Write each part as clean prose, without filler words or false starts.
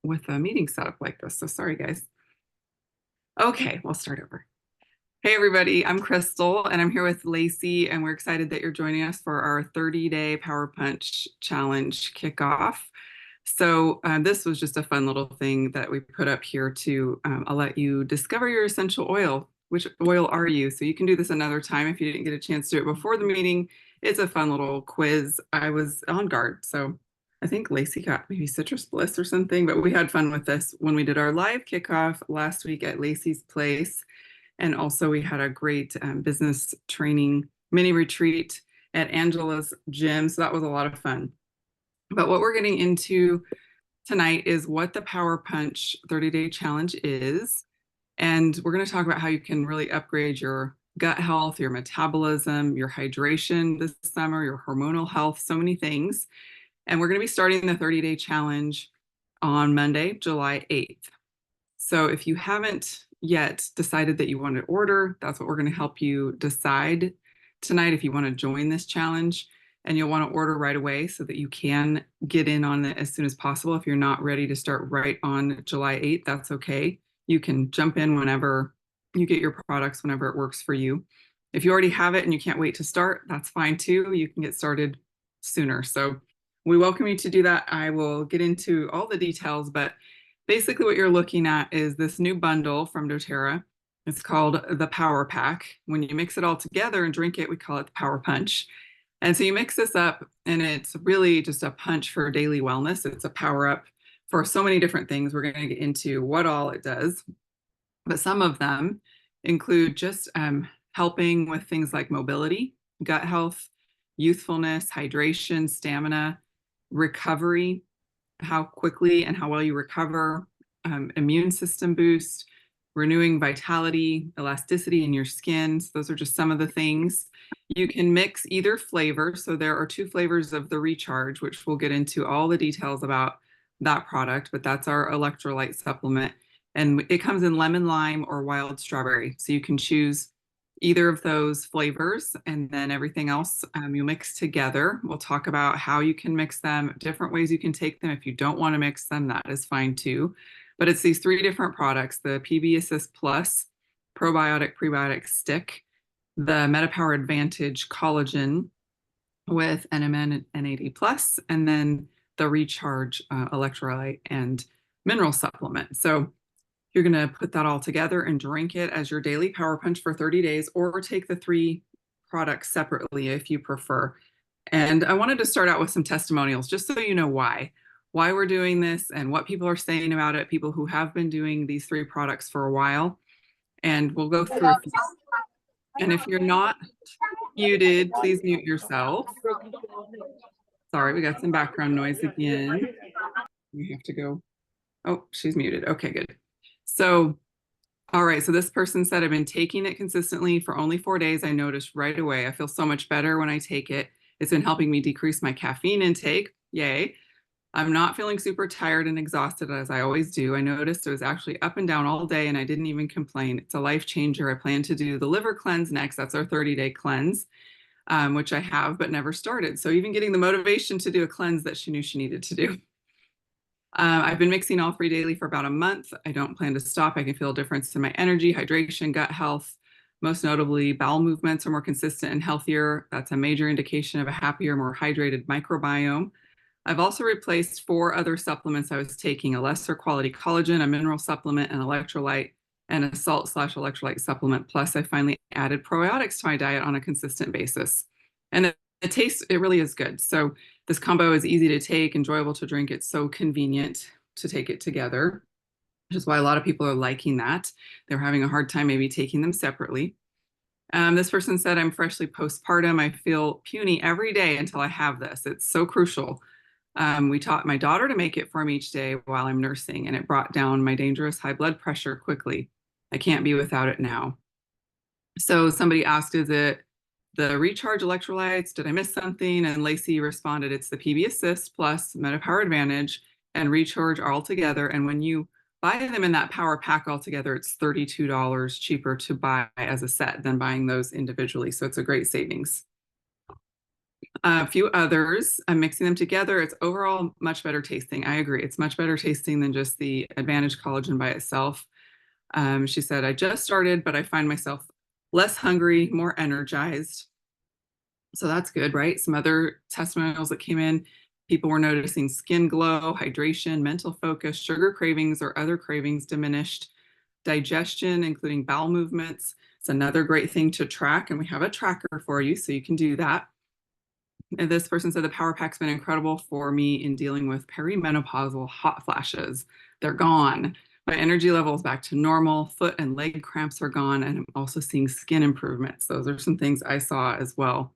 with a meeting setup like this. So sorry, guys. Okay, we'll start over. Hey, everybody, I'm Crystal, and I'm here with Lacey, and we're excited that you're joining us for our 30-day Power Punch Challenge kickoff. So this was just a fun little thing that we put up here to I'll let you discover your essential oil. Which oil are you? So you can do this another time if you didn't get a chance to do it before the meeting. It's a fun little quiz. I was on guard, so I think Lacey got maybe Citrus Bliss or something, but we had fun with this when we did our live kickoff last week at Lacey's place. And also we had a great business training mini retreat at Angela's gym. So that was a lot of fun. But what we're getting into tonight is what the Power Punch 30-day challenge is. And we're going to talk about how you can really upgrade your gut health, your metabolism, your hydration this summer, your hormonal health, so many things. And we're going to be starting the 30-day challenge on Monday, July 8th. So if you haven't yet decided that you want to order, that's what we're going to help you decide tonight if you want to join this challenge. And you'll want to order right away so that you can get in on it as soon as possible. If you're not ready to start right on July 8th, that's okay. You can jump in whenever you get your products, whenever it works for you. If you already have it and you can't wait to start, that's fine too. You can get started sooner. So we welcome you to do that. I will get into all the details, but basically what you're looking at is this new bundle from doTERRA. It's called the Power Pack. When you mix it all together and drink it, we call it the Power Punch. And so you mix this up and it's really just a punch for daily wellness. It's a power up for so many different things. We're going to get into what all it does, but some of them include just helping with things like mobility, gut health, youthfulness, hydration, stamina, recovery, how quickly and how well you recover, immune system boost, renewing vitality, elasticity in your skin. So those are just some of the things. You can mix either flavor. So there are 2 flavors of the Recharge, which we'll get into all the details about that product, but that's our electrolyte supplement. And it comes in lemon, lime, or wild strawberry. So you can choose either of those flavors, and then everything else you mix together. We'll talk about how you can mix them, different ways you can take them. If you don't want to mix them, that is fine too. But it's these 3 different products: the PB Assist Plus probiotic prebiotic stick, the MetaPower Advantage collagen with NMN and NAD plus, and then the Recharge electrolyte and mineral supplement. So you're going to put that all together and drink it as your daily Power Punch for 30 days, or take the 3 products separately if you prefer. And I wanted to start out with some testimonials just so you know why we're doing this and what people are saying about it, people who have been doing these 3 products for a while. And we'll go through a few. And if you're not muted, please mute yourself. Sorry, we got some background noise again. We have to go. Oh, she's muted. Okay, good. So, all right. So this person said, I've been taking it consistently for only 4 days. I noticed right away. I feel so much better when I take it. It's been helping me decrease my caffeine intake. Yay. I'm not feeling super tired and exhausted as I always do. I noticed it was actually up and down all day and I didn't even complain. It's a life changer. I plan to do the liver cleanse next. That's our 30-day cleanse, which I have but never started. So even getting the motivation to do a cleanse that she knew she needed to do. I've been mixing all 3 daily for about a month. I don't plan to stop. I can feel a difference in my energy, hydration, gut health. Most notably, bowel movements are more consistent and healthier. That's a major indication of a happier, more hydrated microbiome. I've also replaced 4 other supplements I was taking: a lesser quality collagen, a mineral supplement, an electrolyte, and a salt/electrolyte supplement. Plus, I finally added probiotics to my diet on a consistent basis. And it tastes, it really is good. So this combo is easy to take, enjoyable to drink. It's so convenient to take it together, which is why a lot of people are liking that. They're having a hard time maybe taking them separately. This person said, I'm freshly postpartum. I feel puny every day until I have this. It's so crucial. We taught my daughter to make it for me each day while I'm nursing, and it brought down my dangerous high blood pressure quickly. I can't be without it now. So somebody asked, is it the Recharge electrolytes? Did I miss something? And Lacey responded, it's the PB Assist Plus, MetaPower Advantage, and Recharge all together. And when you buy them in that Power Pack all together, it's $32 cheaper to buy as a set than buying those individually. So it's a great savings. A few others. I'm mixing them together. It's overall much better tasting. I agree. It's much better tasting than just the Advantage collagen by itself. She said, I just started, but I find myself less hungry, more energized. So that's good, right? Some other testimonials that came in, people were noticing skin glow, hydration, mental focus, sugar cravings or other cravings diminished, digestion, including bowel movements. It's another great thing to track, and we have a tracker for you, so you can do that. And this person said the Power Pack's been incredible for me in dealing with perimenopausal hot flashes. They're gone. My energy level is back to normal. Foot and leg cramps are gone, and I'm also seeing skin improvements. Those are some things I saw as well.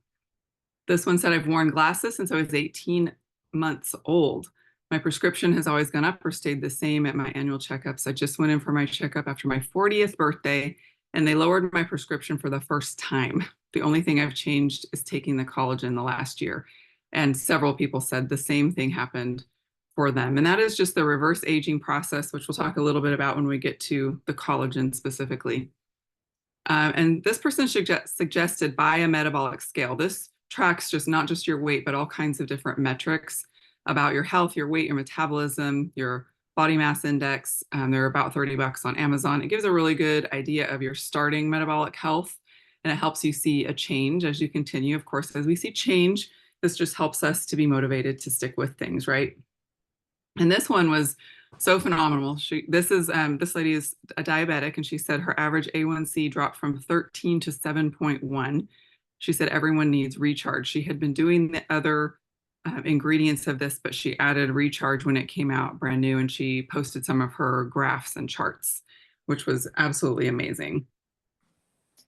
This one said, I've worn glasses since I was 18 months old. My prescription has always gone up or stayed the same at my annual checkups. I just went in for my checkup after my 40th birthday, and they lowered my prescription for the first time. The only thing I've changed is taking the collagen the last year. And several people said the same thing happened for them. And that is just the reverse aging process, which we'll talk a little bit about when we get to the collagen specifically. And this person suggested buy a metabolic scale. This tracks just not just your weight, but all kinds of different metrics about your health, your weight, your metabolism, your body mass index. They're about $30 on Amazon. It gives a really good idea of your starting metabolic health, and it helps you see a change as you continue. Of course, as we see change, this just helps us to be motivated to stick with things, right? And this one was so phenomenal. This lady is a diabetic, and she said her average A1C dropped from 13 to 7.1. She said everyone needs recharge. She had been doing the other ingredients of this, but she added recharge when it came out brand new, and she posted some of her graphs and charts, which was absolutely amazing.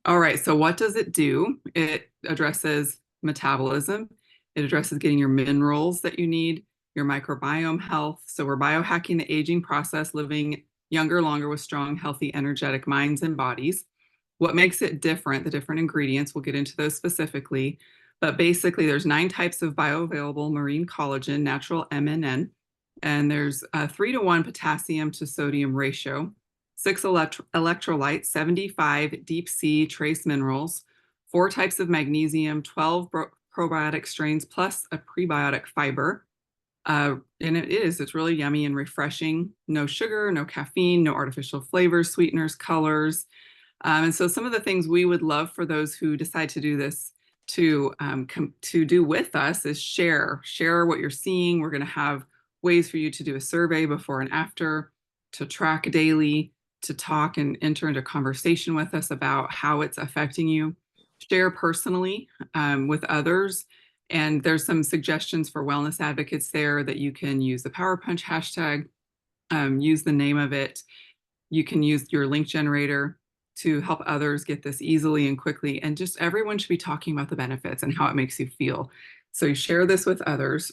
All right, so what does it do? It addresses metabolism. It addresses getting your minerals that you need, your microbiome health. So we're biohacking the aging process, living younger, longer with strong, healthy, energetic minds and bodies. What makes it different, the different ingredients, we'll get into those specifically. But basically, there's 9 types of bioavailable marine collagen, natural MNN, and there's a 3-to-1 potassium to sodium ratio, 6 electrolytes, 75 deep sea trace minerals, 4 types of magnesium, 12 probiotic strains, plus a prebiotic fiber. And it's really yummy and refreshing. No sugar, no caffeine, no artificial flavors, sweeteners, colors. And so some of the things we would love for those who decide to do this to do with us is share what you're seeing. We're going to have ways for you to do a survey before and after, to track daily, to talk and enter into conversation with us about how it's affecting you. Share personally with others. And there's some suggestions for wellness advocates there that you can use the Power Punch hashtag, use the name of it. You can use your link generator to help others get this easily and quickly. And just everyone should be talking about the benefits and how it makes you feel. So you share this with others.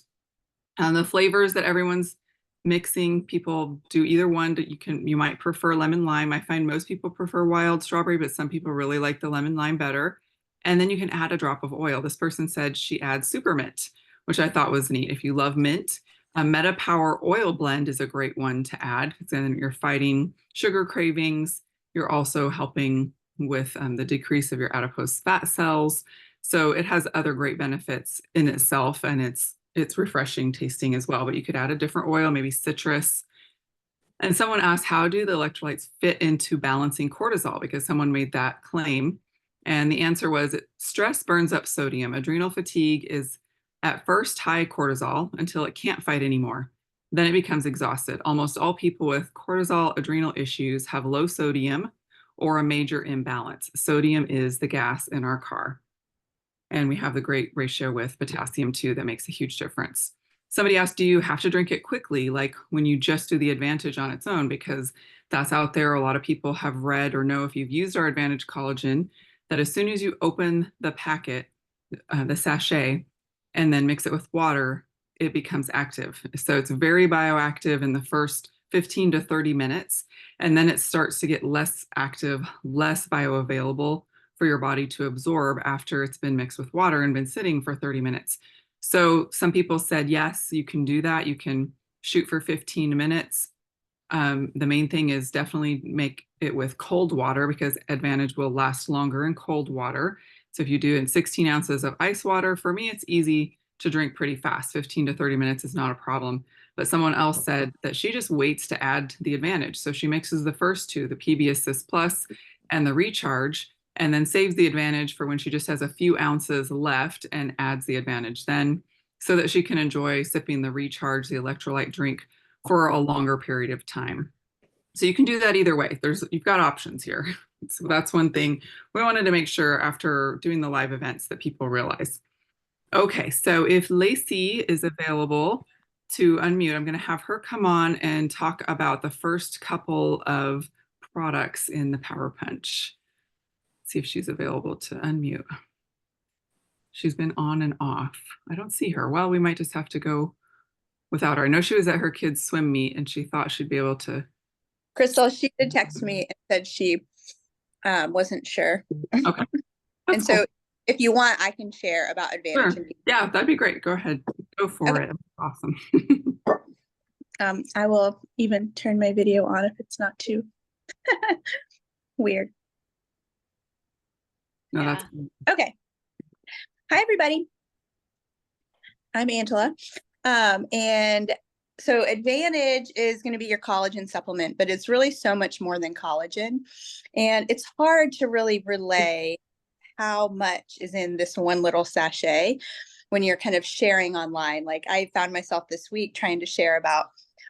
The flavors that everyone's mixing, people do either one. You might prefer lemon lime. I find most people prefer wild strawberry, but some people really like the lemon lime better. And then you can add a drop of oil. This person said she adds super mint, which I thought was neat. If you love mint, a Meta Power oil blend is a great one to add, because then you're fighting sugar cravings. You're also helping with the decrease of your adipose fat cells. So it has other great benefits in itself, and it's refreshing tasting as well. But you could add a different oil, maybe citrus. And someone asked, how do the electrolytes fit into balancing cortisol? Because someone made that claim. And the answer was stress burns up sodium. Adrenal fatigue is at first high cortisol until it can't fight anymore. Then it becomes exhausted. Almost all people with cortisol adrenal issues have low sodium or a major imbalance. Sodium is the gas in our car. And we have the great ratio with potassium too that makes a huge difference. Somebody asked, do you have to drink it quickly, like when you just do the Advantage on its own? Because that's out there. A lot of people have read or know, if you've used our Advantage collagen, that as soon as you open the packet, the sachet, and then mix it with water, it becomes active. So it's very bioactive in the first 15 to 30 minutes, and then it starts to get less active, less bioavailable for your body to absorb after it's been mixed with water and been sitting for 30 minutes. So some people said, yes, you can do that. You can shoot for 15 minutes. The main thing is definitely make it with cold water, because Advantage will last longer in cold water. So if you do in 16 ounces of ice water, for me, it's easy to drink pretty fast. 15 to 30 minutes is not a problem. But someone else said that she just waits to add the Advantage. So she mixes the first two, the PB Assist Plus and the Recharge, and then saves the Advantage for when she just has a few ounces left and adds the Advantage then, so that she can enjoy sipping the Recharge, the electrolyte drink, for a longer period of time. So you can do that either way. You've got options here. So that's one thing we wanted to make sure after doing the live events that people realize. Okay, so if Lacey is available to unmute, I'm going to have her come on and talk about the first couple of products in the Power Punch. See if she's available to unmute. She's been on and off. I don't see her. Well, we might just have to go without her. I know she was at her kids' swim meet and she thought she'd be able to. Crystal, she did text me and said she wasn't sure. Okay. And so if you want, I can share about Advantage. Sure. Yeah, that'd be great. Go ahead. Go for it. Awesome. I will even turn my video on if it's not too weird. No, that's okay. Hi, everybody. I'm Angela. And so Advantage is going to be your collagen supplement, but it's really so much more than collagen. And it's hard to really relay how much is in this one little sachet when you're kind of sharing online. Like I found myself this week trying to share about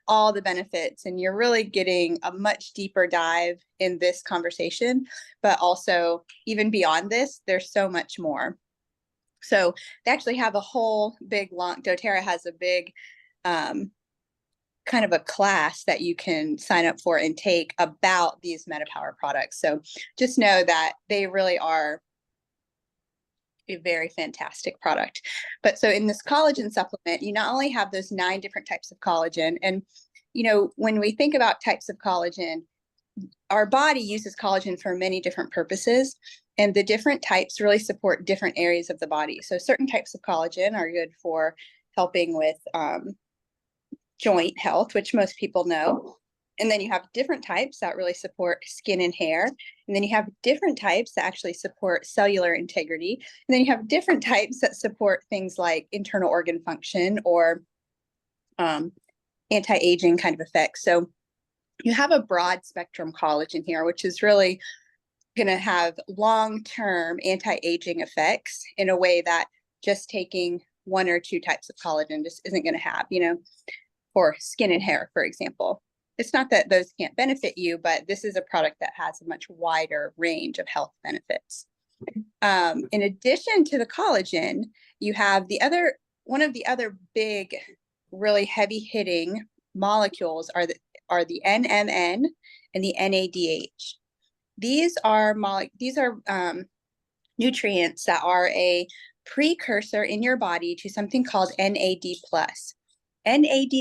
all the benefits, and you're really getting a much deeper dive in this conversation, but also even beyond this, there's so much more. So they actually have a whole big long, doTERRA has a big kind of a class that you can sign up for and take about these MetaPower products. So just know that they really are a very fantastic product. But so in this collagen supplement, you not only have those 9 different types of collagen, and you know, when we think about types of collagen, our body uses collagen for many different purposes, and the different types really support different areas of the body. So certain types of collagen are good for helping with joint health, which most people know. And then you have different types that really support skin and hair. And then you have different types that actually support cellular integrity. And then you have different types that support things like internal organ function or anti-aging kind of effects. So you have a broad spectrum collagen here, which is really going to have long-term anti-aging effects in a way that just taking 1 or 2 types of collagen just isn't going to have, you know, for skin and hair, for example. It's not that those can't benefit you, but this is a product that has a much wider range of health benefits. In addition to the collagen, you have one of the other big, really heavy hitting molecules are the NMN and the NADH. These are nutrients that are a precursor in your body to something called NAD+. NAD+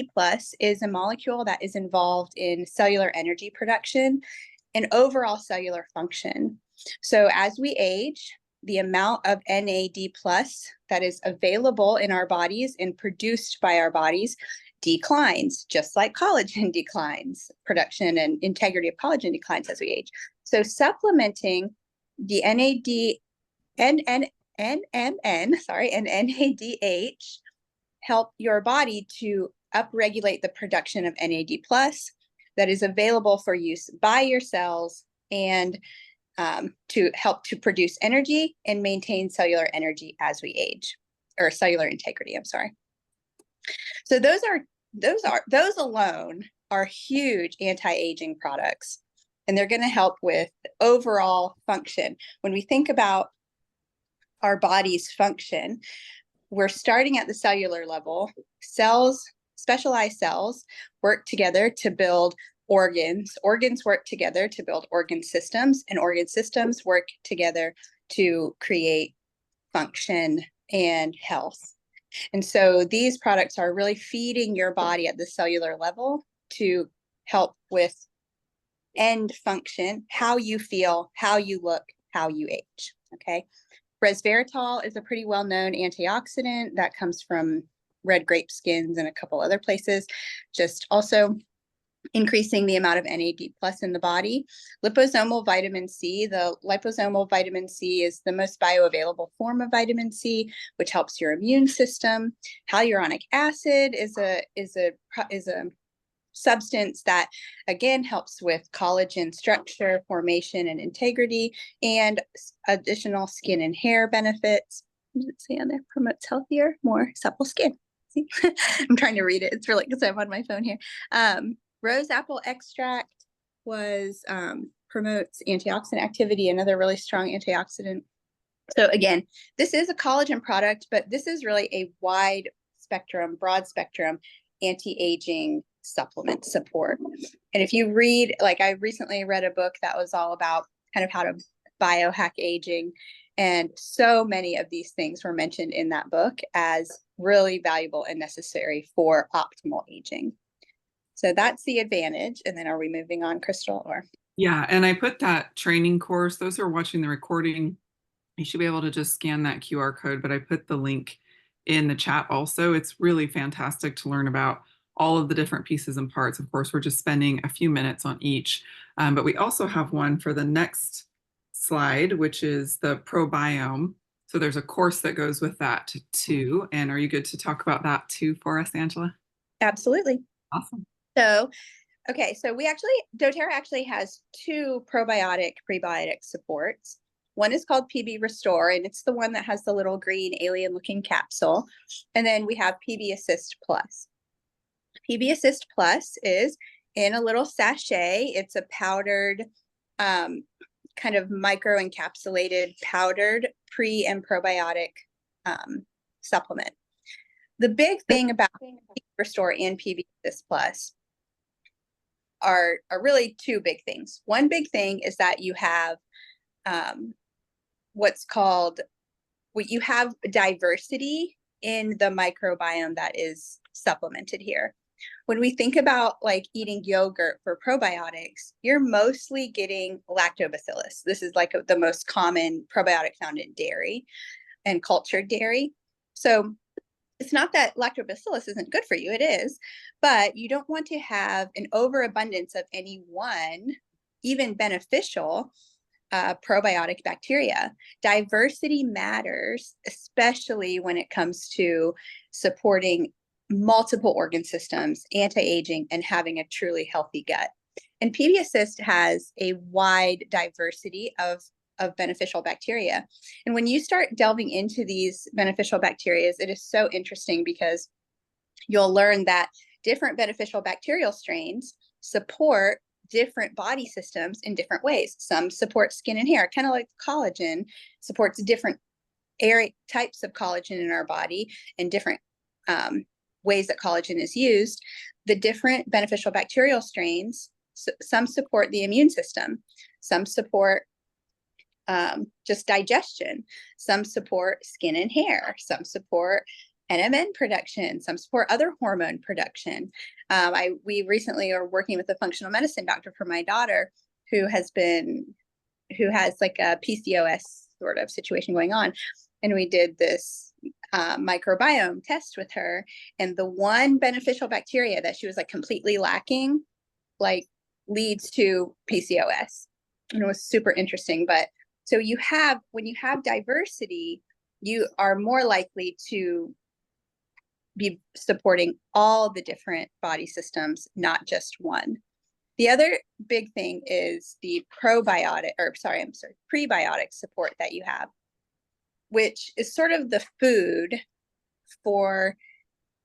is a molecule that is involved in cellular energy production and overall cellular function. So as we age, the amount of NAD+ that is available in our bodies and produced by our bodies declines, just like collagen declines. Production and integrity of collagen declines as we age. So supplementing the NMN, and NADH help your body to upregulate the production of NAD+ that is available for use by your cells and to help to produce energy and maintain cellular energy as we age, or cellular integrity, I'm sorry. So those alone are huge anti-aging products, and they're going to help with overall function. When we think about our body's function, we're starting at the cellular level. Specialized cells work together to build organs. Organs work together to build organ systems, and organ systems work together to create function and health. And so these products are really feeding your body at the cellular level to help with end function, how you feel, how you look, how you age. Okay. Resveratrol is a pretty well-known antioxidant that comes from red grape skins and a couple other places. Just also increasing the amount of NAD plus in the body. Liposomal vitamin C, the liposomal vitamin C is the most bioavailable form of vitamin C, which helps your immune system. Hyaluronic acid is a substance that again helps with collagen structure, formation, and integrity, and additional skin and hair benefits. What does it say on there? Promotes healthier, more supple skin. See? I'm trying to read it. It's really because I'm on my phone here. Rose apple extract promotes antioxidant activity, another really strong antioxidant. So again, this is a collagen product, but this is really a wide spectrum, broad spectrum anti-aging supplement support. And if you read, like I recently read a book that was all about kind of how to biohack aging, and so many of these things were mentioned in that book as really valuable and necessary for optimal aging. So that's the advantage. And then are we moving on, Crystal? Or Yeah, and I put that training course. Those who are watching the recording, you should be able to just scan that QR code, but I put the link in the chat also. It's really fantastic to learn about all of the different pieces and parts. Of course, we're just spending a few minutes on each, but we also have one for the next slide, which is the probiome. So there's a course that goes with that too. And are you good to talk about that too for us, Angela? absolutely. Awesome. So, okay, so doTERRA actually has two probiotic prebiotic supports. One is called PB Restore, and it's the one that has the little green alien looking capsule. And then we have PB Assist Plus. PB Assist Plus is in a little sachet. It's a powdered, kind of micro encapsulated powdered pre and probiotic supplement. The big thing about PB Restore and PB Assist Plus are really two big things. One big thing is that you have you have diversity in the microbiome that is supplemented here. When we think about like eating yogurt for probiotics, you're mostly getting lactobacillus. This is like the most common probiotic found in dairy and cultured dairy. So it's not that lactobacillus isn't good for you, it is, but you don't want to have an overabundance of any one, even beneficial probiotic bacteria. Diversity matters, especially when it comes to supporting multiple organ systems, anti-aging, and having a truly healthy gut. And PB Assist has a wide diversity of beneficial bacteria. And when you start delving into these beneficial bacteria, it is so interesting because you'll learn that different beneficial bacterial strains support different body systems in different ways. Some support skin and hair, kind of like collagen supports different types of collagen in our body and different ways that collagen is used. The different beneficial bacterial strains, some support the immune system, some support just digestion, some support skin and hair, some support NMN production, some support other hormone production. We recently are working with a functional medicine doctor for my daughter who has like a PCOS sort of situation going on. And we did this microbiome test with her, and the one beneficial bacteria that she was like completely lacking, like leads to PCOS. And it was super interesting. But so when you have diversity, you are more likely to be supporting all the different body systems, not just one. The other big thing is the prebiotic support that you have, which is sort of the food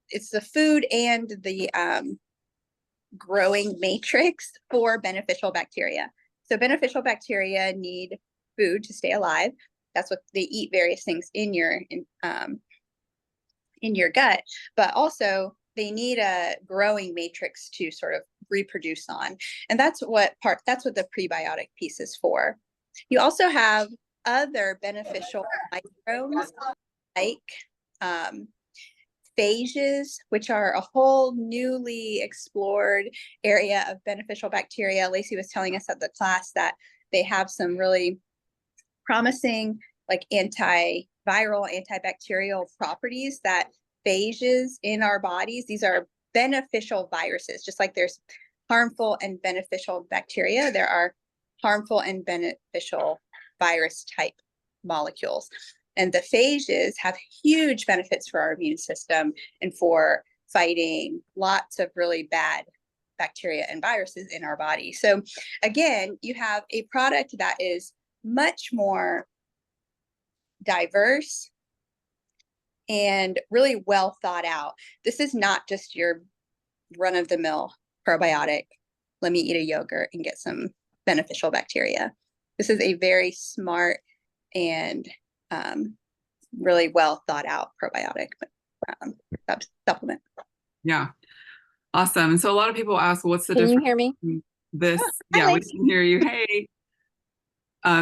it's the food and the growing matrix for beneficial bacteria. So beneficial bacteria need food to stay alive. That's what they eat, various things in your gut, but also they need a growing matrix to sort of reproduce on. And that's what the prebiotic piece is for. You also have other beneficial microbes like phages, which are a whole newly explored area of beneficial bacteria. Lacey was telling us at the class that they have some really promising like antiviral, antibacterial properties that phages in our bodies. These are beneficial viruses, just like there's harmful and beneficial bacteria. There are harmful and beneficial virus type molecules. And the phages have huge benefits for our immune system and for fighting lots of really bad bacteria and viruses in our body. So again, you have a product that is much more diverse and really well thought out. This is not just your run-of-the-mill probiotic. Let me eat a yogurt and get some beneficial bacteria. This is a very smart and really well thought out probiotic supplement. Yeah. Awesome. And so a lot of people ask, well, what's the Can difference you hear me? between this? Hi, Yeah, we Lacey. can hear you. Hey.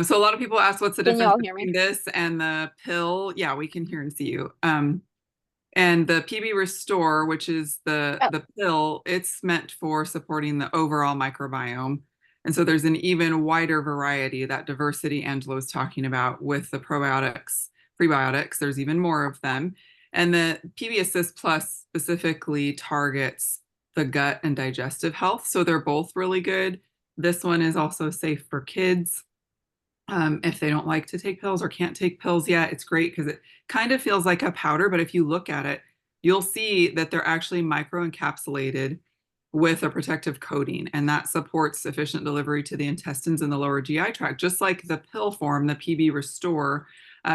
So a lot of people ask, what's the Can you difference all hear me? between this and the pill? Yeah, we can hear and see you. And the PB Restore, which is the pill, it's meant for supporting the overall microbiome. And so there's an even wider variety, that diversity Angela was talking about with the probiotics, prebiotics. There's even more of them. And the PB Assist Plus specifically targets the gut and digestive health. So they're both really good. This one is also safe for kids. If they don't like to take pills or can't take pills yet, it's great because it kind of feels like a powder, but if you look at it, you'll see that they're actually microencapsulated with a protective coating, and that supports efficient delivery to the intestines and the lower GI tract. Just like the pill form, the PB Restore,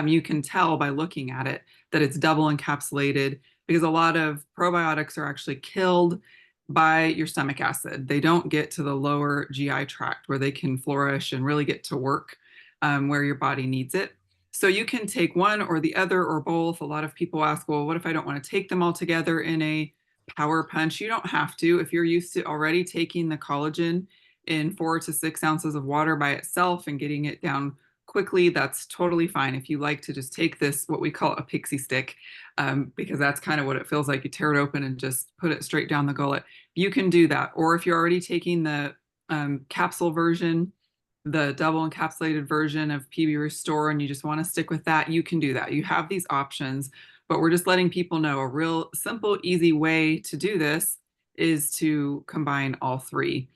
you can tell by looking at it that it's double encapsulated because a lot of probiotics are actually killed by your stomach acid. They don't get to the lower GI tract where they can flourish and really get to work where your body needs it. So you can take one or the other or both. A lot of people ask, well, what if I don't want to take them all together in a power punch? You don't have to. If you're used to already taking the collagen in 4 to 6 ounces of water by itself and getting it down quickly, that's totally fine. If you like to just take this, what we call a pixie stick, because that's kind of what it feels like. You tear it open and just put it straight down the gullet. You can do that. Or if you're already taking the capsule version, the double encapsulated version of PB Restore, and you just want to stick with that, you can do that. You have these options, but we're just letting people know a real simple, easy way to do this is to combine all three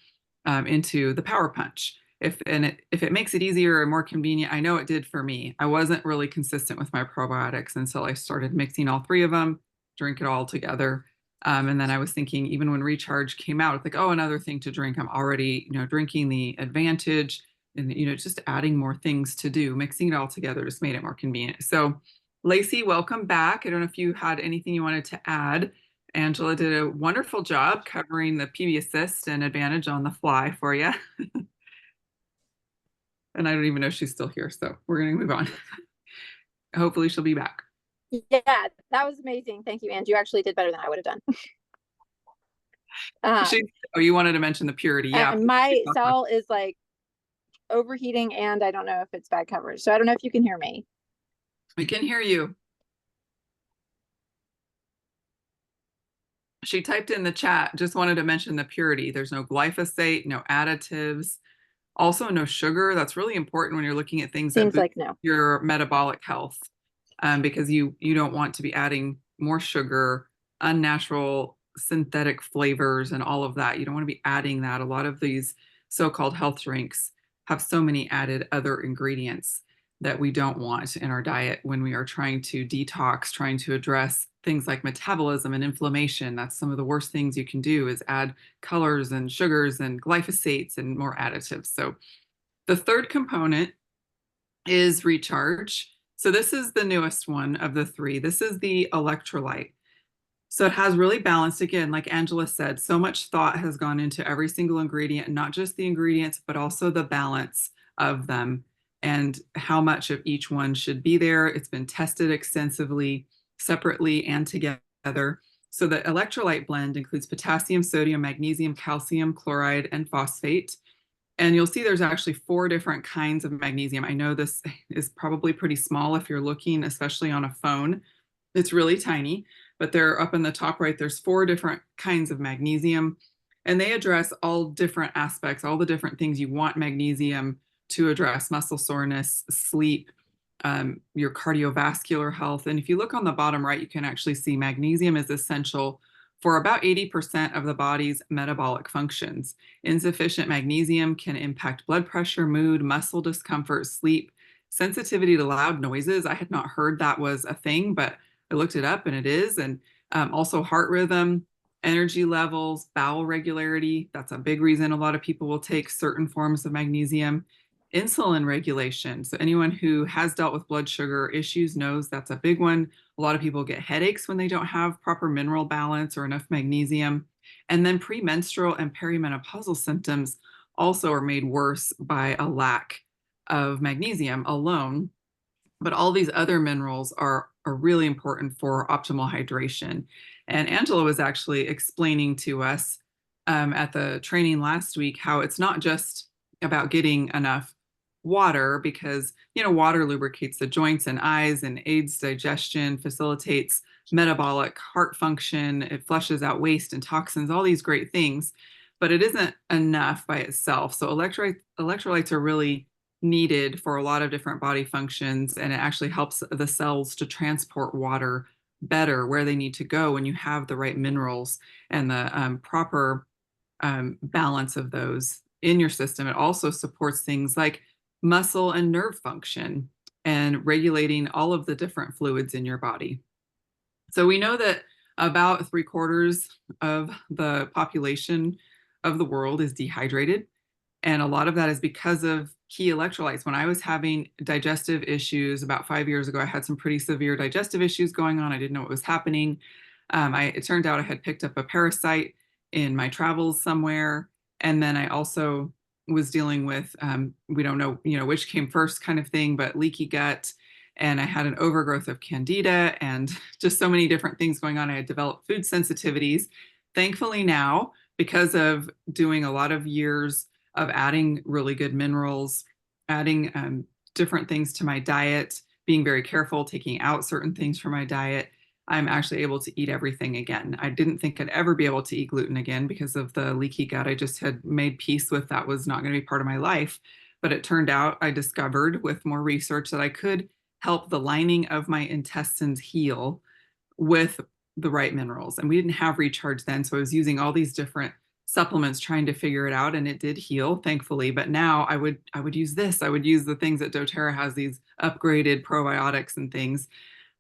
into the Power Punch. If it makes it easier and more convenient, I know it did for me. I wasn't really consistent with my probiotics until I started mixing all three of them, drink it all together. And then I was thinking, even when Recharge came out, it's like, oh, another thing to drink. I'm already, drinking the Advantage, and just adding more things to do. Mixing it all together just made it more convenient. So, Lacey, welcome back. I don't know if you had anything you wanted to add. Angela did a wonderful job covering the PB Assist and Advantage on the fly for you. And I don't even know if she's still here, so we're going to move on. Hopefully she'll be back. Yeah, that was amazing. Thank you, Ange. You actually did better than I would have done. You wanted to mention the purity. Yeah. My cell is like overheating, and I don't know if it's bad coverage. So I don't know if you can hear me. We can hear you. She typed in the chat, just wanted to mention the purity. There's no glyphosate, no additives, also no sugar. That's really important when you're looking at things Seems that like no. your metabolic health, because you don't want to be adding more sugar, unnatural synthetic flavors and all of that. You don't want to be adding that. A lot of these so-called health drinks have so many added other ingredients that we don't want in our diet when we are trying to detox, trying to address things like metabolism and inflammation. That's some of the worst things you can do, is add colors and sugars and glyphosates and more additives. So the third component is Recharge. So this is the newest one of the three. This is the electrolyte. So it has really balanced, again, like Angela said, so much thought has gone into every single ingredient, not just the ingredients, but also the balance of them and how much of each one should be there. It's been tested extensively, separately and together. So the electrolyte blend includes potassium, sodium, magnesium, calcium, chloride, and phosphate. And you'll see there's actually 4 different kinds of magnesium. I know this is probably pretty small if you're looking, especially on a phone. It's really tiny, but they're up in the top right. There's 4 different kinds of magnesium, and they address all different aspects, all the different things you want magnesium to address: muscle soreness, sleep, your cardiovascular health. And if you look on the bottom right, you can actually see magnesium is essential for about 80% of the body's metabolic functions. Insufficient magnesium can impact blood pressure, mood, muscle discomfort, sleep, sensitivity to loud noises. I had not heard that was a thing, but I looked it up and it is. And also heart rhythm, energy levels, bowel regularity. That's a big reason a lot of people will take certain forms of magnesium. Insulin regulation. So anyone who has dealt with blood sugar issues knows that's a big one. A lot of people get headaches when they don't have proper mineral balance or enough magnesium. And then premenstrual and perimenopausal symptoms also are made worse by a lack of magnesium alone. But all these other minerals are really important for optimal hydration. And Angela was actually explaining to us at the training last week how it's not just about getting enough water, because water lubricates the joints and eyes and aids digestion, facilitates metabolic heart function, it flushes out waste and toxins, all these great things, but it isn't enough by itself. So electrolytes are really needed for a lot of different body functions, and it actually helps the cells to transport water better where they need to go when you have the right minerals and the proper balance of those in your system. It also supports things like muscle and nerve function and regulating all of the different fluids in your body. So we know that about 3/4 of the population of the world is dehydrated. And a lot of that is because of key electrolytes. When I was having digestive issues about 5 years ago, I had some pretty severe digestive issues going on. I didn't know what was happening. It turned out I had picked up a parasite in my travels somewhere. And then I also was dealing with, we don't know, which came first kind of thing, but leaky gut. And I had an overgrowth of candida and just so many different things going on. I had developed food sensitivities. Thankfully now, because of doing a lot of years of adding really good minerals, adding different things to my diet, being very careful, taking out certain things from my diet, I'm actually able to eat everything again. I didn't think I'd ever be able to eat gluten again because of the leaky gut. I just had made peace with that was not going to be part of my life. But it turned out I discovered with more research that I could help the lining of my intestines heal with the right minerals. And we didn't have recharge then. So I was using all these different supplements trying to figure it out, and it did heal, thankfully. But now I would use this. I would use the things that doTERRA has, these upgraded probiotics and things.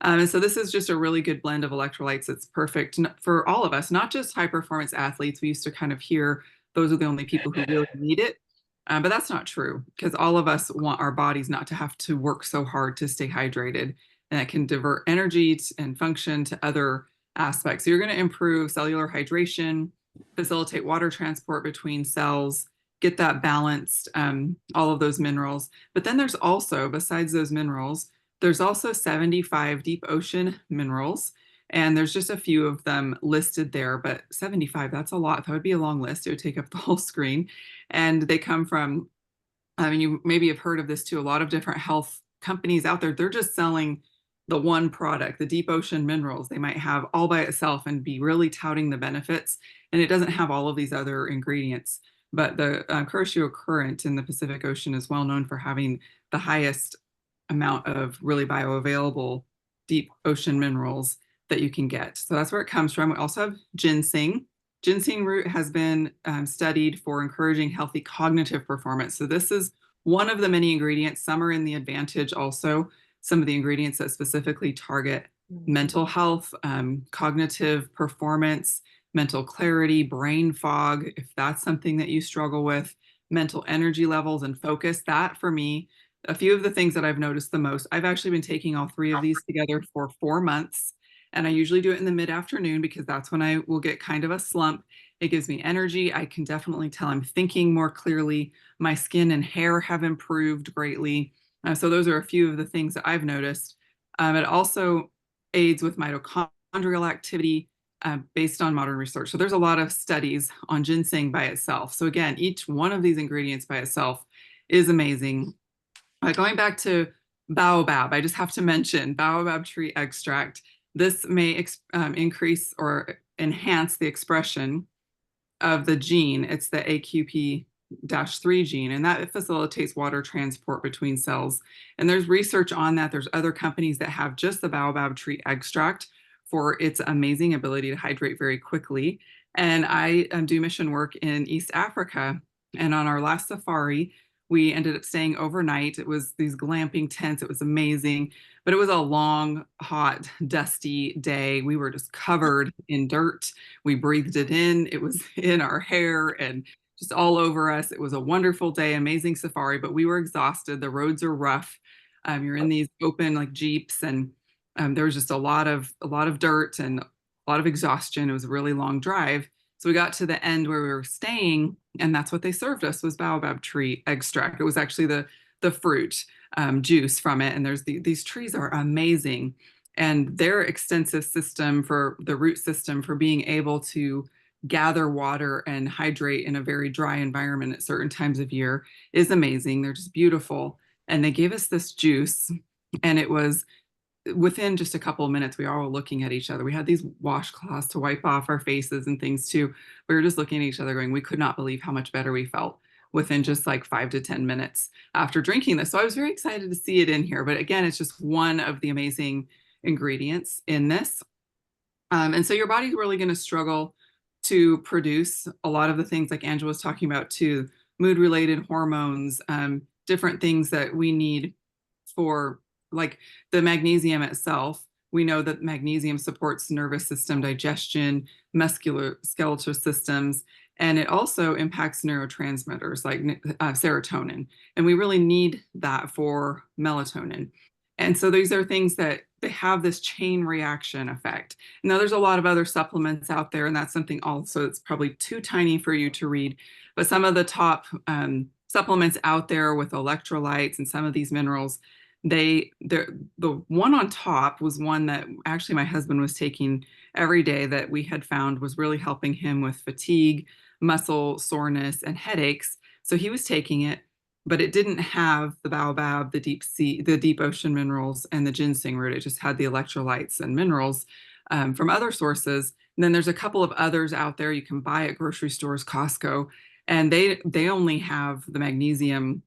And so this is just a really good blend of electrolytes. It's perfect for all of us, not just high performance athletes. We used to kind of hear those are the only people who really need it. But that's not true, because all of us want our bodies not to have to work so hard to stay hydrated. And it can divert energy and function to other aspects. So you're going to improve cellular hydration, facilitate water transport between cells, get that balanced, all of those minerals. But then there's also, besides those minerals, there's also 75 deep ocean minerals, and there's just a few of them listed there, but 75, that's a lot. That would be a long list. It would take up the whole screen. And they come from, I mean, you maybe have heard of this too, a lot of different health companies out there, they're just selling the one product, the deep ocean minerals. They might have all by itself and be really touting the benefits, and it doesn't have all of these other ingredients. But the Kuroshio Current in the Pacific Ocean is well known for having the highest amount of really bioavailable deep ocean minerals that you can get. So that's where it comes from. We also have ginseng. Ginseng root has been studied for encouraging healthy cognitive performance. So this is one of the many ingredients. Some are in the Advantage also, some of the ingredients that specifically target mental health, cognitive performance, mental clarity, brain fog, if that's something that you struggle with, mental energy levels and focus. That for me, a few of the things that I've noticed the most, I've actually been taking all three of these together for 4 months. And I usually do it in the mid-afternoon because that's when I will get kind of a slump. It gives me energy. I can definitely tell I'm thinking more clearly. My skin and hair have improved greatly. So those are a few of the things that I've noticed. It also aids with mitochondrial activity based on modern research. So there's a lot of studies on ginseng by itself. So again, each one of these ingredients by itself is amazing. Going back to baobab, I just have to mention baobab tree extract. This may increase or enhance the expression of the gene. It's the AQP-3 gene, and that facilitates water transport between cells. And there's research on that. There's other companies that have just the baobab tree extract for its amazing ability to hydrate very quickly. And I do mission work in East Africa. And on our last safari, we ended up staying overnight. It was these glamping tents. It was amazing, but it was a long, hot, dusty day. We were just covered in dirt. We breathed it in. It was in our hair and just all over us. It was a wonderful day, amazing safari, but we were exhausted. The roads are rough. You're in these open like Jeeps, and there was just a lot of dirt and a lot of exhaustion. It was a really long drive. So we got to the end where we were staying, and that's what they served us was baobab tree extract. It was actually the fruit juice from it. And these trees are amazing, and their extensive system for the root system for being able to gather water and hydrate in a very dry environment at certain times of year is amazing. They're just beautiful. And they gave us this juice, and it was within just a couple of minutes, we all were looking at each other. We had these washcloths to wipe off our faces and things too. We were just looking at each other going, we could not believe how much better we felt within just like 5 to 10 minutes after drinking this. So I was very excited to see it in here. But again, it's just one of the amazing ingredients in this. And so your body's really going to struggle to produce a lot of the things like Angela was talking about too, mood-related hormones, different things that we need for like the magnesium itself. We know that magnesium supports nervous system, digestion, musculoskeletal systems, and it also impacts neurotransmitters like serotonin. And we really need that for melatonin. And so these are things that they have this chain reaction effect. Now, there's a lot of other supplements out there, and that's something also that's probably too tiny for you to read. But some of the top supplements out there with electrolytes and some of these minerals, the one on top was one that actually my husband was taking every day that we had found was really helping him with fatigue, muscle soreness, and headaches. So he was taking it, but it didn't have the baobab, the deep sea, the deep ocean minerals, and the ginseng root. It just had the electrolytes and minerals from other sources. And then there's a couple of others out there you can buy at grocery stores, Costco, and they only have the magnesium,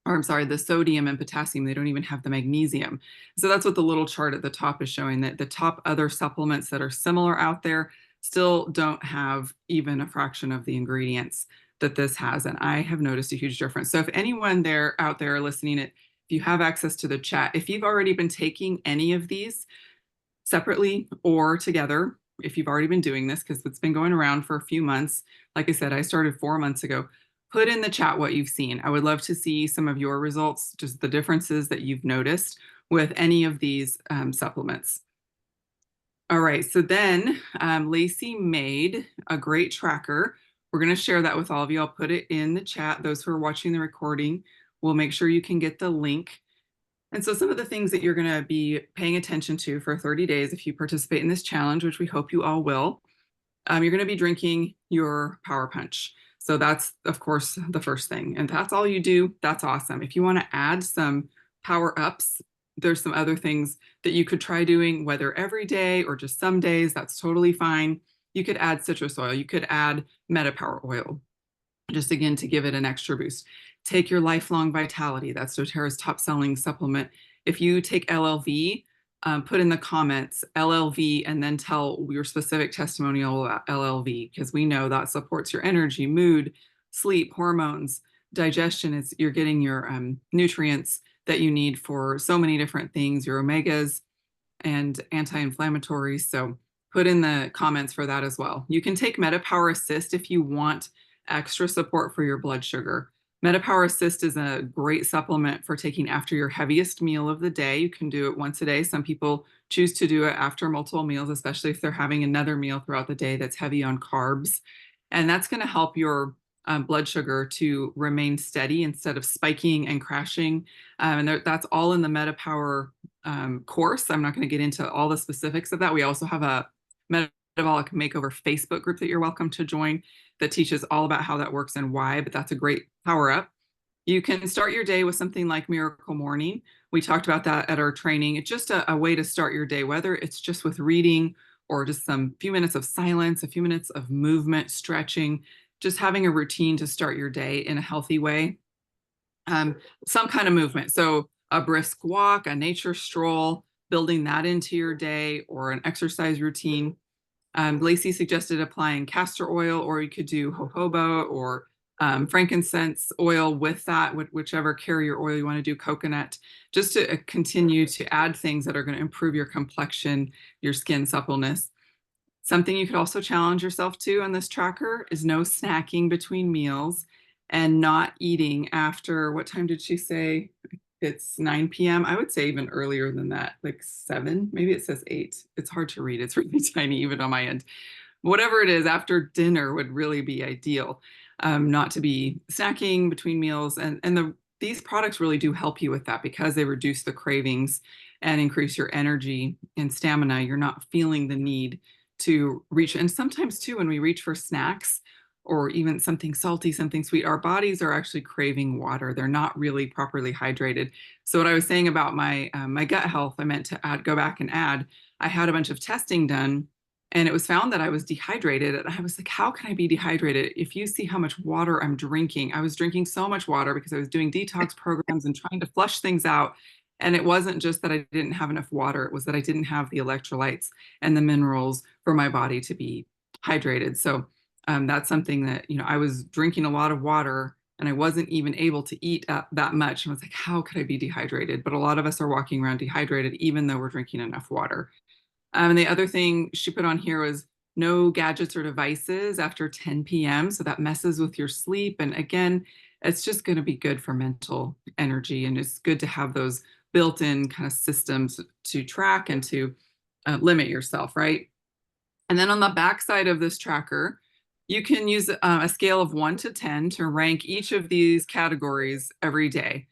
or I'm sorry, the sodium and potassium. They don't even have the magnesium. So that's what the little chart at the top is showing, that the top other supplements that are similar out there still don't have even a fraction of the ingredients that this has. And I have noticed a huge difference. So if anyone out there listening, if you have access to the chat, if you've already been taking any of these separately or together, if you've already been doing this, because it's been going around for a few months, like I said, I started 4 months ago, put in the chat what you've seen. I would love to see some of your results, just the differences that you've noticed with any of these supplements. All right, so then Lacey made a great tracker. We're going to share that with all of you. I'll put it in the chat. Those who are watching the recording, we'll make sure you can get the link. And so some of the things that you're going to be paying attention to for 30 days if you participate in this challenge, which we hope you all will, you're going to be drinking your Power Punch. So that's, of course, the first thing. And that's all you do. That's awesome. If you want to add some power ups, there's some other things that you could try doing, whether every day or just some days, that's totally fine. You could add citrus oil. You could add MetaPower oil, just again, to give it an extra boost. Take your Lifelong Vitality. That's doTERRA's top selling supplement. If you take LLV, put in the comments LLV and then tell your specific testimonial about LLV, because we know that supports your energy, mood, sleep, hormones, digestion. You're getting your nutrients that you need for so many different things, your omegas and anti-inflammatories. So put in the comments for that as well. You can take MetaPower Assist if you want extra support for your blood sugar. MetaPower Assist is a great supplement for taking after your heaviest meal of the day. You can do it once a day. Some people choose to do it after multiple meals, especially if they're having another meal throughout the day that's heavy on carbs. And that's going to help your blood sugar to remain steady instead of spiking and crashing. And that's all in the MetaPower course. I'm not going to get into all the specifics of that. We also have a Metabolic Makeover Facebook group that you're welcome to join that teaches all about how that works and why, but that's a great power up. You can start your day with something like Miracle Morning. We talked about that at our training. It's just a way to start your day, whether it's just with reading or just some few minutes of silence, a few minutes of movement, stretching, just having a routine to start your day in a healthy way. Some kind of movement. So a brisk walk, a nature stroll, building that into your day or an exercise routine. Lacey suggested applying castor oil, or you could do jojoba or frankincense oil with that, whichever carrier oil you want to do, coconut, just to continue to add things that are going to improve your complexion, your skin suppleness. Something you could also challenge yourself to on this tracker is no snacking between meals and not eating after, what time did she say? It's 9 p.m. I would say even earlier than that, like 7, maybe it says 8. It's hard to read. It's really tiny even on my end. Whatever it is, after dinner would really be ideal. Not to be snacking between meals. And these products really do help you with that because they reduce the cravings and increase your energy and stamina. You're not feeling the need to reach. And sometimes too, when we reach for snacks or even something salty, something sweet, our bodies are actually craving water. They're not really properly hydrated. So what I was saying about my gut health, I meant to go back and add, I had a bunch of testing done and it was found that I was dehydrated. And I was like, how can I be dehydrated? If you see how much water I'm drinking, I was drinking so much water because I was doing detox programs and trying to flush things out. And it wasn't just that I didn't have enough water, it was that I didn't have the electrolytes and the minerals for my body to be hydrated. So that's something that, I was drinking a lot of water and I wasn't even able to eat that much. And I was like, how could I be dehydrated? But a lot of us are walking around dehydrated, even though we're drinking enough water. And the other thing she put on here was no gadgets or devices after 10 p.m. So that messes with your sleep. And again, it's just going to be good for mental energy. And it's good to have those built-in kind of systems to track and to limit yourself, right? And then on the back side of this tracker, you can use a scale of 1 to 10 to rank each of these categories every day.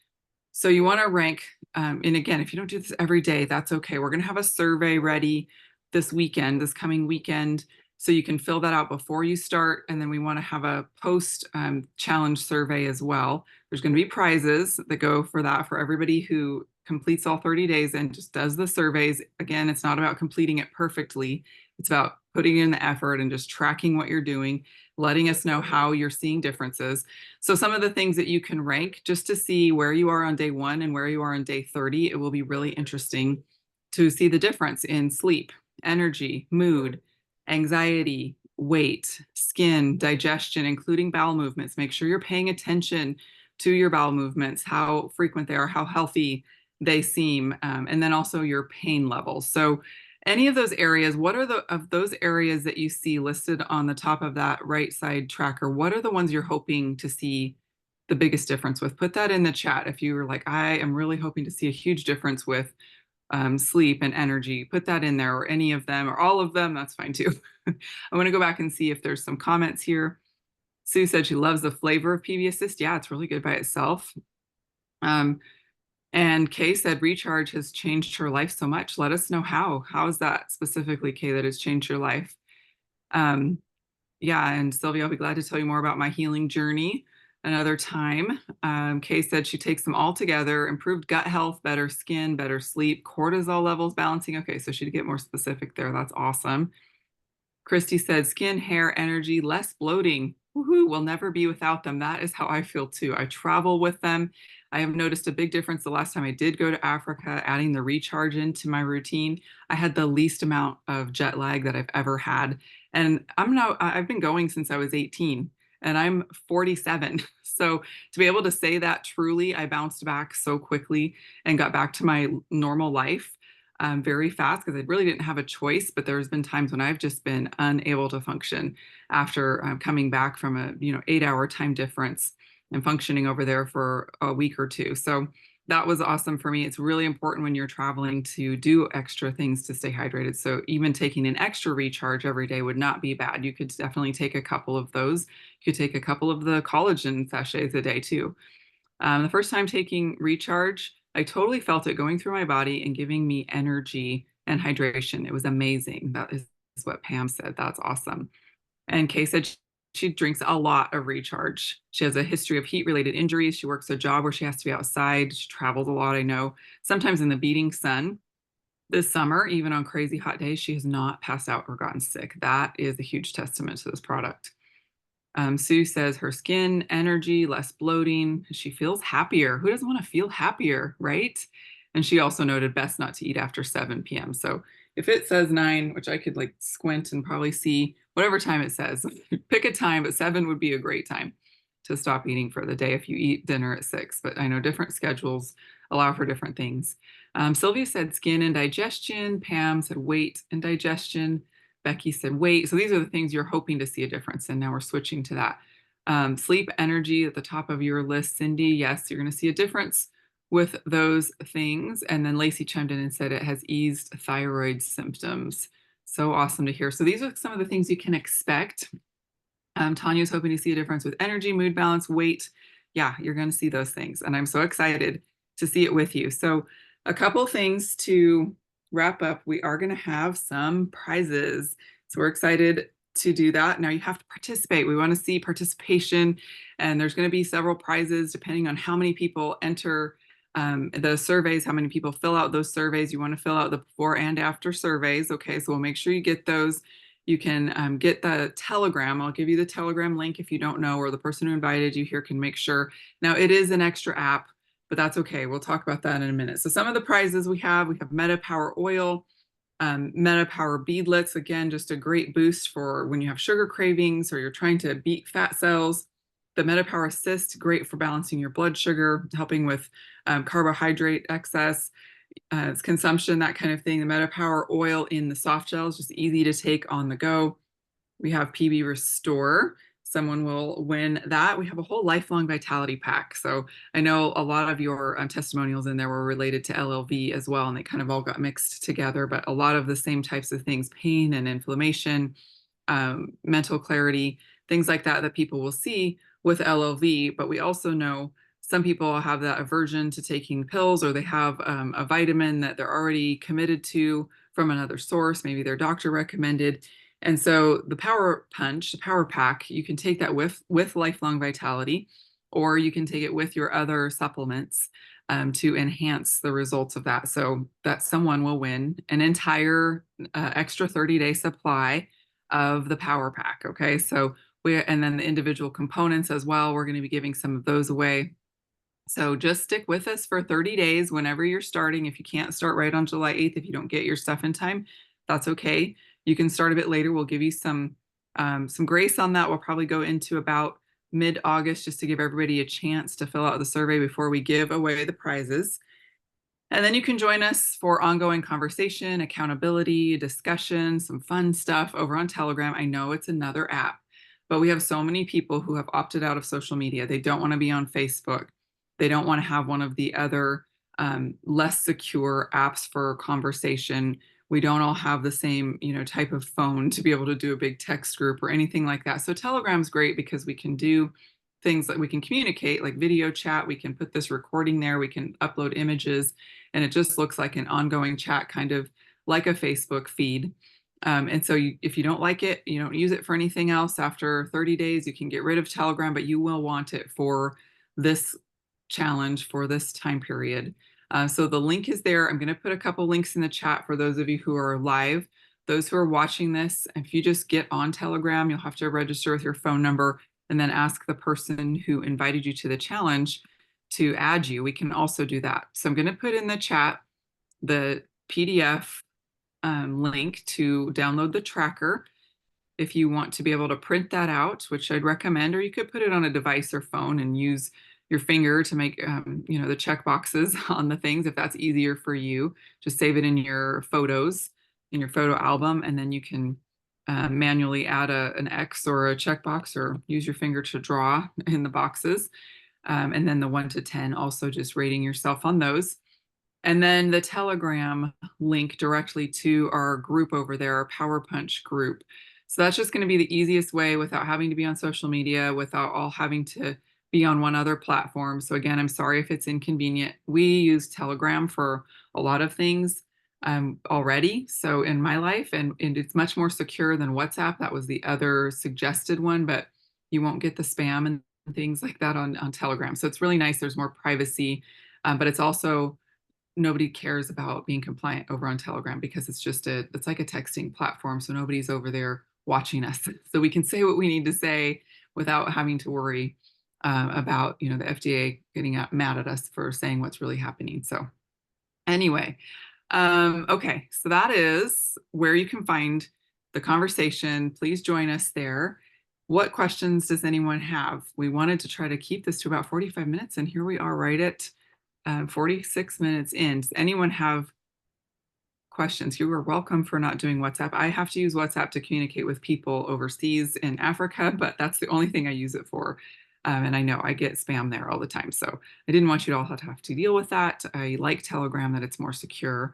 So you want to rank, and again, if you don't do this every day, that's okay. We're going to have a survey ready this coming weekend, so you can fill that out before you start. And then we want to have a post challenge survey as well. There's going to be prizes that go for that for everybody who completes all 30 days and just does the surveys. Again, it's not about completing it perfectly. It's about putting in the effort and just tracking what you're doing, letting us know how you're seeing differences. So some of the things that you can rank just to see where you are on day 1 and where you are on day 30, it will be really interesting to see the difference in sleep, energy, mood, anxiety, weight, skin, digestion, including bowel movements. Make sure you're paying attention to your bowel movements, how frequent they are, how healthy they seem, and then also your pain levels. So any of those areas, what are those areas that you see listed on the top of that right side tracker? What are the ones you're hoping to see the biggest difference with? Put that in the chat. If you were like, I am really hoping to see a huge difference with sleep and energy, put that in there, or any of them or all of them, that's fine too. I want to go back and see if there's some comments here. Sue said she loves the flavor of PB Assist. Yeah, it's really good by itself. And Kay said recharge has changed her life so much. Let us know how. How is that specifically, Kay, that has changed your life? Yeah, and Sylvia, I'll be glad to tell you more about my healing journey another time. Kay said she takes them all together: improved gut health, better skin, better sleep, cortisol levels balancing. Okay, so she'd get more specific there. That's awesome. Christy said skin, hair, energy, less bloating. Woohoo, we'll never be without them. That is how I feel too. I travel with them. I have noticed a big difference the last time I did go to Africa, adding the recharge into my routine. I had the least amount of jet lag that I've ever had. And I've been going since I was 18 and I'm 47. So to be able to say that truly, I bounced back so quickly and got back to my normal life very fast because I really didn't have a choice. But there's been times when I've just been unable to function after coming back from a 8-hour time difference and functioning over there for a week or two. So that was awesome for me. It's really important when you're traveling to do extra things to stay hydrated. So even taking an extra recharge every day would not be bad. You could definitely take a couple of those. You could take a couple of the collagen sachets a day too. The first time taking recharge, I totally felt it going through my body and giving me energy and hydration. It was amazing. That is what Pam said. That's awesome. And Kay said she drinks a lot of recharge. She has a history of heat-related injuries. She works a job where she has to be outside. She travels a lot, I know, sometimes in the beating sun. This summer, even on crazy hot days, she has not passed out or gotten sick. That is a huge testament to this product. Sue says her skin, energy, less bloating. She feels happier. Who doesn't want to feel happier, right? And she also noted best not to eat after 7 p.m. So if it says 9, which I could like squint and probably see whatever time it says, pick a time, but 7 would be a great time to stop eating for the day if you eat dinner at 6. But I know different schedules allow for different things. Sylvia said skin and digestion. Pam said weight and digestion. Becky said weight. So these are the things you're hoping to see a difference in. Now we're switching to that. Sleep, energy at the top of your list. Cindy, yes, you're going to see a difference with those things. And then Lacey chimed in and said it has eased thyroid symptoms. So awesome to hear. So these are some of the things you can expect. Tanya's hoping to see a difference with energy, mood balance, weight. Yeah, you're going to see those things. And I'm so excited to see it with you. So a couple things to wrap up. We are going to have some prizes. So we're excited to do that. Now you have to participate. We want to see participation, and there's going to be several prizes depending on how many people enter the surveys, how many people fill out those surveys. You want to fill out the before and after surveys. Okay, so we'll make sure you get those. You can get the Telegram. I'll give you the Telegram link if you don't know, or the person who invited you here can make sure. Now it is an extra app, but that's okay. We'll talk about that in a minute. So some of the prizes we have Meta Power Oil, Meta Power Beadlets. Again, just a great boost for when you have sugar cravings or you're trying to beat fat cells. The Meta Power Assist, great for balancing your blood sugar, helping with carbohydrate excess, consumption, that kind of thing. The Meta Power Oil in the soft gels, just easy to take on the go. We have PB Restore. Someone will win that. We have a whole lifelong vitality pack. So I know a lot of your testimonials in there were related to LLV as well, and they kind of all got mixed together, but a lot of the same types of things, pain and inflammation, mental clarity, things like that, that people will see with LLV. But we also know some people have that aversion to taking pills, or they have a vitamin that they're already committed to from another source, maybe their doctor recommended. And so the Power Punch, the Power Pack, you can take that with Lifelong Vitality, or you can take it with your other supplements to enhance the results of that. So that someone will win an entire extra 30-day supply of the Power Pack. Okay, so and then the individual components as well, we're going to be giving some of those away. So just stick with us for 30 days whenever you're starting. If you can't start right on July 8th, if you don't get your stuff in time, that's okay. You can start a bit later. We'll give you some grace on that. We'll probably go into about mid-August just to give everybody a chance to fill out the survey before we give away the prizes. And then you can join us for ongoing conversation, accountability, discussion, some fun stuff over on Telegram. I know it's another app, but we have so many people who have opted out of social media. They don't want to be on Facebook. They don't want to have one of the other less secure apps for conversation. We don't all have the same, type of phone to be able to do a big text group or anything like that. So Telegram's great because we can do things that we can communicate, like video chat. We can put this recording there. We can upload images, and it just looks like an ongoing chat, kind of like a Facebook feed. And so if you don't like it, you don't use it for anything else, after 30 days, you can get rid of Telegram, but you will want it for this challenge, for this time period. So the link is there. I'm going to put a couple links in the chat for those of you who are live. Those who are watching this, if you just get on Telegram, you'll have to register with your phone number and then ask the person who invited you to the challenge to add you. We can also do that. So I'm going to put in the chat the PDF link to download the tracker if you want to be able to print that out, which I'd recommend, or you could put it on a device or phone and use your finger to make the check boxes on the things, if that's easier for you. Just save it in your photos, in your photo album, and then you can manually add an X or a checkbox, or use your finger to draw in the boxes. And then the 1 to 10, also just rating yourself on those. And then the Telegram link directly to our group over there, our Power Punch group. So that's just going to be the easiest way without having to be on social media, without all having to be on one other platform. So again, I'm sorry if it's inconvenient. We use Telegram for a lot of things already. So in my life, and it's much more secure than WhatsApp. That was the other suggested one, but you won't get the spam and things like that on Telegram. So it's really nice. There's more privacy, but it's also, nobody cares about being compliant over on Telegram because it's like a texting platform. So nobody's over there watching us. So we can say what we need to say without having to worry about, the FDA getting mad at us for saying what's really happening. So Anyway, okay, so that is where you can find the conversation. Please join us there. What questions does anyone have? We wanted to try to keep this to about 45 minutes, and here we are right at 46 minutes in. Does anyone have questions? You are welcome for not doing WhatsApp. I have to use WhatsApp to communicate with people overseas in Africa, but that's the only thing I use it for. And I know I get spam there all the time. So I didn't want you to all have to deal with that. I like Telegram, that it's more secure.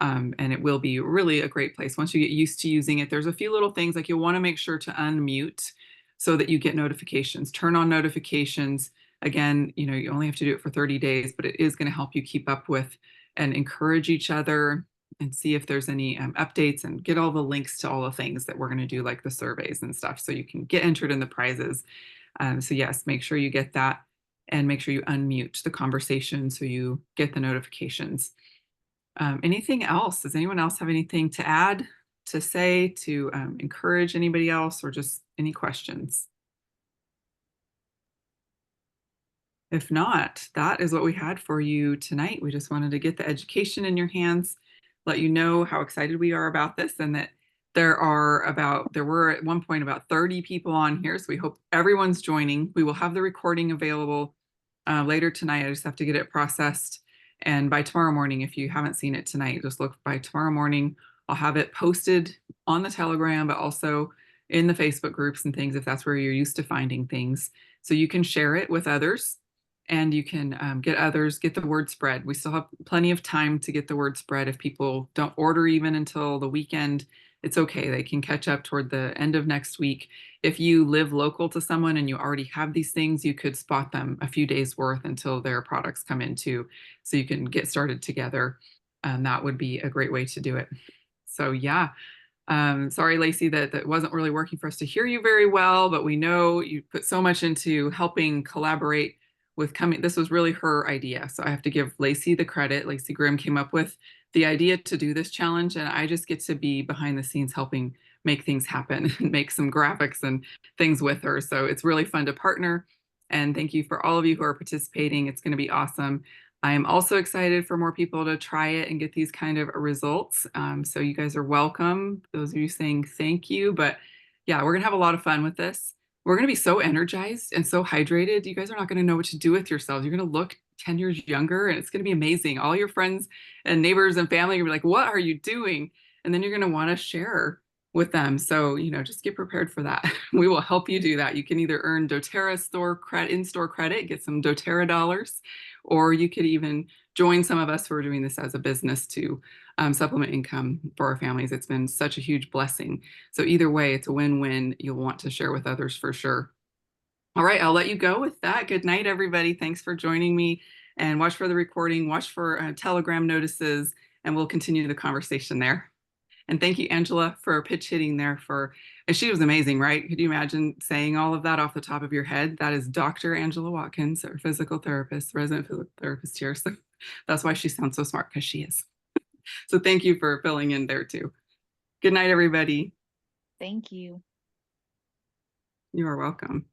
And it will be really a great place. Once you get used to using it, there's a few little things like you'll want to make sure to unmute so that you get notifications. Turn on notifications. Again, you only have to do it for 30 days, but it is going to help you keep up with and encourage each other and see if there's any updates and get all the links to all the things that we're going to do, like the surveys and stuff, so you can get entered in the prizes. So yes, make sure you get that and make sure you unmute the conversation so you get the notifications. Anything else? Does anyone else have anything to add, to say, to encourage anybody else, or just any questions? If not, that is what we had for you tonight. We just wanted to get the education in your hands, let you know how excited we are about this, and that there were at one point about 30 people on here. So we hope everyone's joining. We will have the recording available later tonight. I just have to get it processed. And by tomorrow morning, if you haven't seen it tonight, just look by tomorrow morning. I'll have it posted on the Telegram, but also in the Facebook groups and things, if that's where you're used to finding things. So you can share it with others, and you can get the word spread. We still have plenty of time to get the word spread. If people don't order even until the weekend, it's okay. They can catch up toward the end of next week. If you live local to someone and you already have these things, you could spot them a few days worth until their products come in too, so you can get started together. That would be a great way to do it. So yeah, sorry, Lacey, that wasn't really working for us to hear you very well, but we know you put so much into helping collaborate with coming. This was really her idea, so I have to give Lacey the credit. Lacey Grimm came up with the idea to do this challenge, and I just get to be behind the scenes helping make things happen and make some graphics and things with her. So it's really fun to partner, and thank you for all of you who are participating. It's going to be awesome. I am also excited for more people to try it and get these kind of results. So you guys are welcome. Those of you saying thank you, but yeah, we're gonna have a lot of fun with this. We're going to be so energized and so hydrated. You guys are not going to know what to do with yourselves. You're going to look 10 years younger, and it's going to be amazing. All your friends and neighbors and family are going to be like, what are you doing? And then you're going to want to share with them. So, just get prepared for that. We will help you do that. You can either earn doTERRA in-store credit, get some doTERRA dollars, or you could even join some of us who are doing this as a business to supplement income for our families. It's been such a huge blessing. So either way, it's a win-win. You'll want to share with others for sure. All right, I'll let you go with that. Good night, everybody. Thanks for joining me, and watch for the recording, watch for Telegram notices, and we'll continue the conversation there. And thank you, Angela, for pitch hitting there and she was amazing, right? Could you imagine saying all of that off the top of your head? That is Dr. Angela Watkins, our physical therapist, resident physical therapist here. So that's why she sounds so smart, because she is. So thank you for filling in there too. Good night, everybody. Thank you. You are welcome.